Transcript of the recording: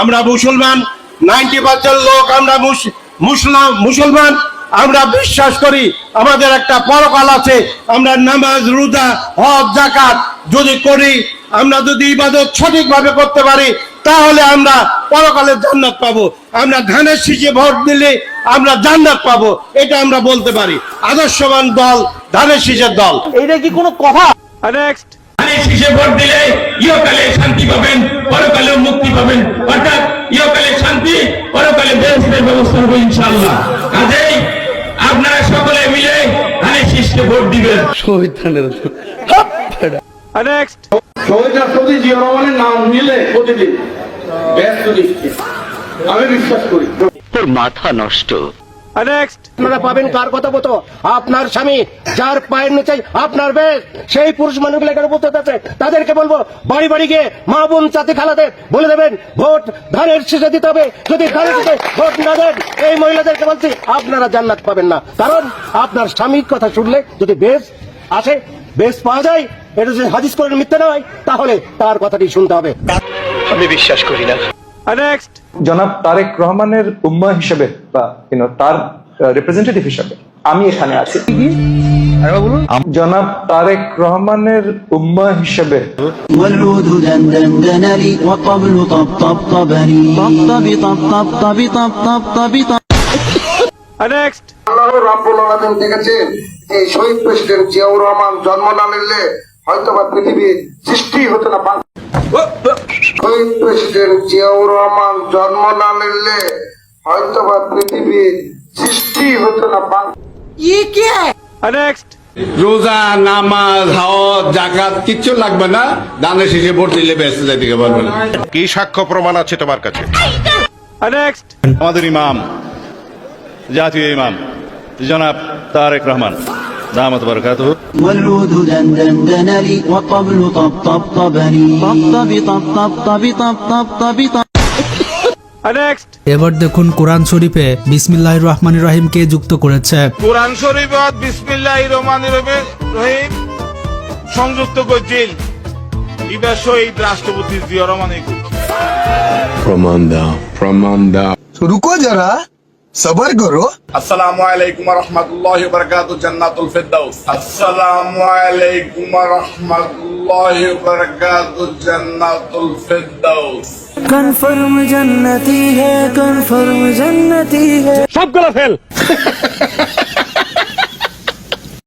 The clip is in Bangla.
আমরা মুসলমান, 90% লোক আমরা মুসলমান। আমরা বিশ্বাস করি আমাদের একটা পরকাল আছে। আমরা নামাজ, রোজা, হজ, যাকাত যদি করি, আমরা যদি ইবাদত সঠিকভাবে করতে পারি, তাহলে আমরা পরকালে জান্নাত পাবো। আমরা ধানের শীষে ভোট দিলে আমরা জান্নাত পাবো, এটা আমরা বলতে পারি। আদর্শবান দল ধানের শীষের দল। এইটা কি কোনো কথা? নেক্সট, ধানের শীষে ভোট দিলে ইহকালে শান্তি পাবেন, পরকালে মুক্তি পাবেন। অর্থাৎ ইহকালে শান্তি, পরকালে বেহেশতের ব্যবস্থা হবে ইনশাআল্লাহ। কাজেই আপনারা সকলে মিলে ধানের শীষকে ভোট দিবেন। নেক্সট, শহীদ রাষ্ট্রপতি জিয়া রহমানের নাম নিলে প্রতিদিন ব্যস্ত দৃষ্টি, আমি বিশ্বাস করি। তোর মাথা নষ্ট। নেক্সট, আপনারা পাবেন কার কথা মতো? আপনার স্বামী, যার পায়ের নিচে আপনার বেশ, সেই পুরুষ মানুষগুলো এখানে উপস্থিত আছে। তাদেরকে বলবো, বাড়ি বাড়ি গিয়ে মা বোন চাচি খালাদের বলে দেবেন ভোট ধানের শীষে দিতে হবে। যদি ধানের শীষে ভোট না দেন, এই মহিলাদেরকে বলছি আপনারা জান্নাত পাবেন না। কারণ আপনার স্বামীর কথা শুনলে যদি বেশ আসে, বেশ পাওয়া যায়, এটা যদি হাদিস করে মিথ্যা নয়, তাহলে তার কথাটি শুনতে হবে। আমি বিশ্বাস করি না। নেক্সট, জনাব তারেক রহমানের উম্মা হিসেবে বা তার রিপ্রেজেন্টেটিভ হিসেবে আমি এখানে আছি। জনাব তারেক রহমানের উম্মা হিসেবে والعود دندن لي والطبل طبطبني طبطب طبطب طب طب طب طب. নেক্সট, আল্লাহ রাব্বুল আলামিন দেখেছেন এই শহীদ প্রেসিডেন্ট জিয়াউর রহমান জন্ম না নিলে হয়তোবা পৃথিবীর সৃষ্টি হতো না। শহীদ প্রেসিডেন্ট জিয়াউর রহমান জন্ম না নিলে হয়তোবা পৃথিবীর সৃষ্টি হতো না। নেক্সট, রোজা, নামাজ, হজ, যাকাত কিচ্ছু লাগবে না, ধানের শীষে ভোট দিলে বেঁচে যাইতে পারবে না। কি সাক্ষ্য প্রমাণ আছে তোমার কাছে? নেক্সট, আমাদের ইমাম, জাতীয় ইমাম জনাব তারেক রহমান দামাত বারাকাতুহু। والعود دندن لي والطبل طبطبني طبطب طب طب طب طب. নেক্সট, এবার দেখুন কোরআন শরীফে বিসমিল্লাহির রহমানির রহিমকে যুক্ত করেছে। কোরআন শরীফত বিসমিল্লাহির রহমানির রহিম সংযুক্ত করছিল ইবা শহীদ রাষ্ট্রপতি জিয়া রহমানের। প্রমাণ দাও। रुको जरा, सबर करो। আসসালামু আলাইকুম ওয়া রাহমাতুল্লাহি ওয়া বারাকাতুহু, জান্নাতুল ফিরদাউস। আসসালামু আলাইকুম ওয়া রাহমাতুল্লাহি ওয়া বারাকাতুহু, জান্নাতুল ফিরদাউস। कन्फर्म जन्नती है, कन्फर्म जन्नती है। সবগুলো ফেল।